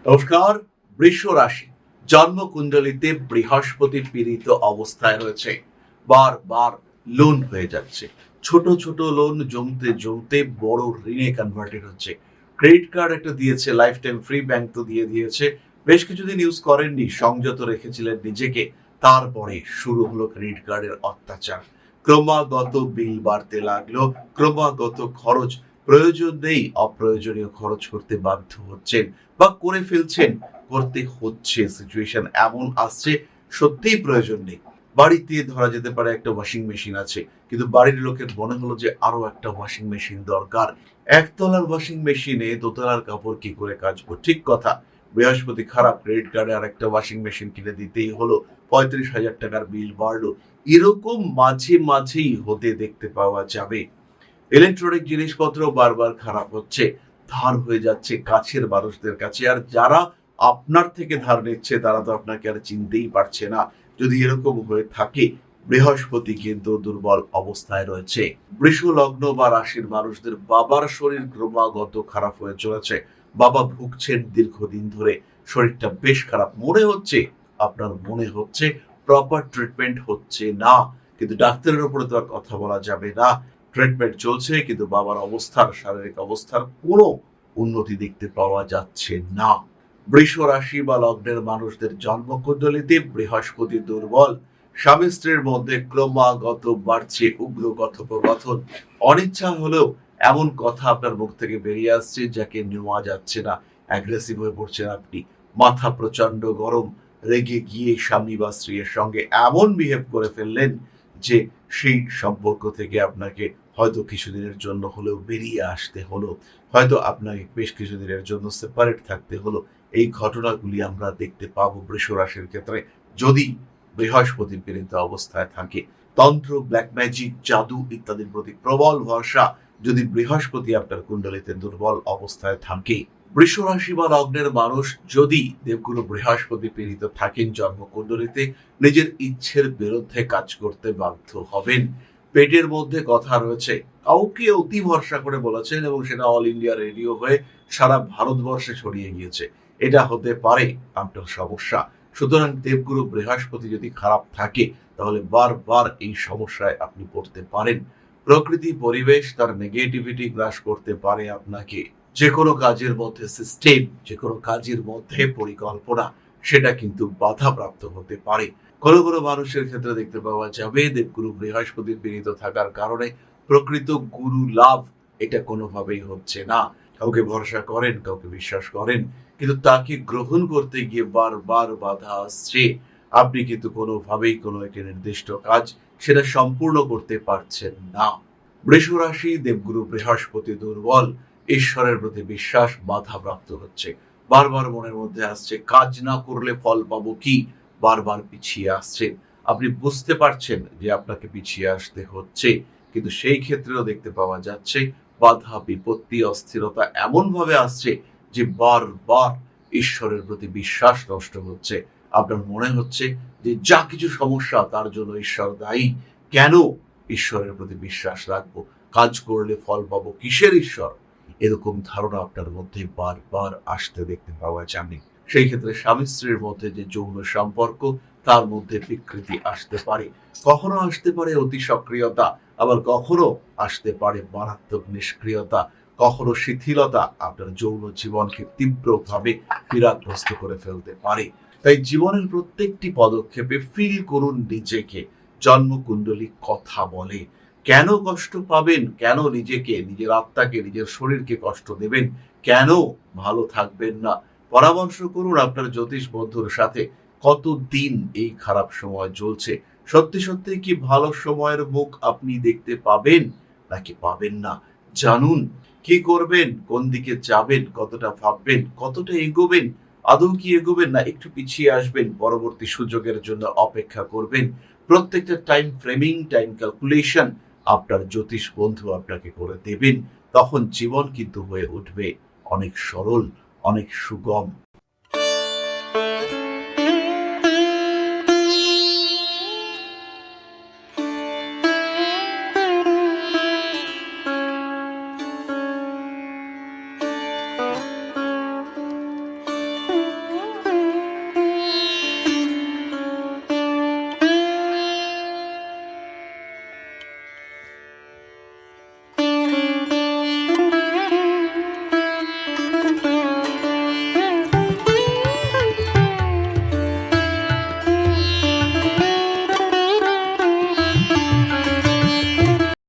নমস্কার। বৃষ রাশি জন্ম কুণ্ডলিতে বৃহস্পতি পীড়িত অবস্থায় রয়েছে। বারবার লোন হয়ে যাচ্ছে, ছোট ছোট লোন জমতে জমতে বড় ঋণে কনভার্টেড হচ্ছে। ক্রেডিট কার্ড একটা দিয়েছে, লাইফ টাইম ফ্রি ব্যাংক তো দিয়ে দিয়েছে। বেশ কিছুদিন ইউজ করেননি, সংযত রেখেছিলেন নিজেকে, তারপরে শুরু হলো ক্রেডিট কার্ডের অত্যাচার। ক্রমাগত বিল বাড়তে লাগলো, ক্রমাগত খরচ, প্রয়োজন নেই অপ্রয়োজনীয় খরচ করতে বাধ্য হচ্ছেন বা করে ফেলছেন, করতে হচ্ছে। সিচুয়েশন এমন আসছে সত্যিই প্রয়োজন নেই। বাড়িতে ধরা যেতে পারে একটা ওয়াশিং মেশিন আছে, কিন্তু বাড়ির লোকের মনে হলো যে আরো একটা ওয়াশিং মেশিন দরকার। একতলার ওয়াশিং মেশিনে দোতলার কাপড় কি করে কাচবো? ঠিক কথা। বৃহস্পতি খারাপ, ক্রেডিট কার্ডে আর একটা ওয়াশিং মেশিন কিনে দিতেই হলো, 35,000 টাকার বিল বাড়লো। এরকম মাঝে মাঝেই হতে দেখতে পাওয়া যাবে। ইলেকট্রনিক জিনিসপত্র বারবার খারাপ হচ্ছে, ধার হয়ে যাচ্ছে কাছের মানুষদের কাছে। আর যারা আপনার থেকে ধার নিচ্ছে তারা তো আপনাকে আর চিনতেই পারছে না। যদি এরকম হয়ে থাকে, বৃহস্পতি কিন্তু দুর্বল অবস্থায় রয়েছে। বৃষ লগ্ন বা রাশির মানুষদের বাবার শরীর ক্রমাগত খারাপ হয়ে চলেছে। বাবা ভুগছেন দীর্ঘদিন ধরে, শরীরটা বেশ খারাপ। আপনার মনে হচ্ছে প্রপার ট্রিটমেন্ট হচ্ছে না, কিন্তু ডাক্তারের উপরে তো আর কথা বলা যাবে না। ট্রিটমেন্ট চলছে, কিন্তু বাবার শারীরিক অবস্থার কোনো উন্নতি দেখতে পাওয়া যাচ্ছে না। বৃষ রাশি বা লগ্নের মানুষদের জন্মকুণ্ডলিতে বৃহস্পতি দুর্বল। স্বামী স্ত্রীর মধ্যে ক্রমাগত বাড়ছে উগ্র কথোপকথন। অনিচ্ছা হলেও এমন কথা আপনার মুখ থেকে বেরিয়ে আসছে যাকে নেওয়া যাচ্ছে না। অ্যাগ্রেসিভ হয়ে পড়ছেন আপনি, মাথা প্রচন্ড গরম। রেগে গিয়ে স্বামী বা স্ত্রীর সঙ্গে এমন বিহেভ করে ফেললেন যে সেই সম্পর্ক থেকে আপনাকে হয়তো কিছুদিনের জন্য হলেও বেরিয়ে আসতে হলো, হয়তো আপনাকে বেশ কিছুদিনের জন্য সেপারেট থাকতে হলো। এই ঘটনাগুলি আমরা দেখতে পাবো বৃষ রাশির ক্ষেত্রে, যদি বৃহস্পতি পীড়িত অবস্থায় থাকে। তন্ত্র, ব্ল্যাক ম্যাজিক, জাদু ইত্যাদির প্রতি প্রবল ভরসা যদি বৃহস্পতি আপনার কুণ্ডলিতে দুর্বল অবস্থায় থাকে। বৃষ রাশি বা লগ্নের মানুষ যদি দেবগুরু বৃহস্পতি পীড়িত থাকেন জন্মকুণ্ডলিতে, নিজের ইচ্ছের বিরুদ্ধে কাজ করতে বাধ্য হবেন। পেটের মধ্যে কথা রয়েছে, কাউকে অতি ভরসা করে বলেছেন এবং সেটা অল ইন্ডিয়া রেডিও হয়ে সারা ভারতবর্ষে ছড়িয়ে গিয়েছে। এটা হতে পারে আপনার সমস্যা। সুতরাং দেবগুরু বৃহস্পতি যদি খারাপ থাকে, তাহলে বারবার এই সমস্যায় আপনি পড়তে পারেন। প্রকৃতি পরিবেশ তার নেগেটিভিটি গ্রাস করতে পারে আপনাকে। যে কোনো কাজের মধ্যে সিস্টেম, যে কোনো কাজের মধ্যে পরিকল্পনা, সেটা কিন্তু বাধাপ্রাপ্ত হতে পারে। কোনো কোনো মানুষের ক্ষেত্রে দেখতে পাওয়া যাবে দেবগুরু বৃহস্পতি পীড়িত থাকার কারণে প্রকৃত গুরু লাভ এটা কোনোভাবেই হচ্ছে না। কাউকে ভরসা করেন, কাউকে বিশ্বাস করেন, কিন্তু তাকে গ্রহণ করতে গিয়ে বারবার বাধা আসছে। আপনি কিন্তু কোনোভাবেই কোনো একটি নির্দিষ্ট কাজ সেটা সম্পূর্ণ করতে পারছেন না। বৃষ রাশি দেবগুরু বৃহস্পতি দুর্বল, ঈশ্বরের প্রতি বিশ্বাস বাধাপ্রাপ্ত হচ্ছে। বারবার মনের মধ্যে আসছে কাজ না করলে ফল পাবো কি, বারবার পিছিয়ে আসছেন। আপনি বুঝতে পারছেন যে আপনাকে পিছিয়ে আসতে হচ্ছে, কিন্তু সেই ক্ষেত্রেও দেখতে পাওয়া যাচ্ছে বাধা, বিপত্তি, অস্থিরতা এমন ভাবে আসছে যে বারবার ঈশ্বরের প্রতি বিশ্বাস নষ্ট হচ্ছে। আপনার মনে হচ্ছে যে যা কিছু সমস্যা তার জন্য ঈশ্বর দায়ী। কেন ঈশ্বরের প্রতি বিশ্বাস রাখবো? কাজ করলে ফল পাবো, কিসের ঈশ্বর? এরকম ধারণা আপনার মধ্যে বারবার আসতে দেখতে পাওয়া যাবে। সেই ক্ষেত্রে স্বামী স্ত্রীর মধ্যে যে যৌন সম্পর্ক, তার মধ্যে বিকৃতি আসতে পারে। কখনো আসতে পারে অতি সক্রিয়তা, আবার কখনো আসতে পারে মারাত্মক নিষ্ক্রিয়তা, কখনো শিথিলতা আপনার যৌন জীবনকে তীব্রভাবে পীড়াগ্রস্ত করে ফেলতে পারে। তাই জীবনের প্রত্যেকটি পদক্ষেপে ফিল করুন নিজেকে। জন্মকুণ্ডলী কথা বলে। কেন কষ্ট পাবেন? কেন নিজেকে, নিজের আত্মাকে, নিজের শরীরকে কষ্ট দেবেন? কেন ভালো থাকবেন না? পরামর্শ করুন আপনার জ্যোতিষ বন্ধুর সাথে। কতদিন এই খারাপ সময় চলছে? সত্যি সত্যি কি ভালো সময়ের মুখ আপনি দেখতে পাবেন নাকি পাবেন না? জানুন। কি করবেন, কোন দিকে যাবেন, কতটা ভাববেন, কতটা এগোবেন, আদৌ কি এগোবেন না একটু পিছিয়ে আসবেন, পরবর্তী সুযোগের জন্য অপেক্ষা করবেন। প্রত্যেকটা টাইম ফ্রেমিং, টাইম ক্যালকুলেশন আপনার জ্যোতিষ বন্ধু আপনাকে করে দেবেন। তখন জীবন কিন্তু হয়ে উঠবে অনেক সরল, অনেক সুগম।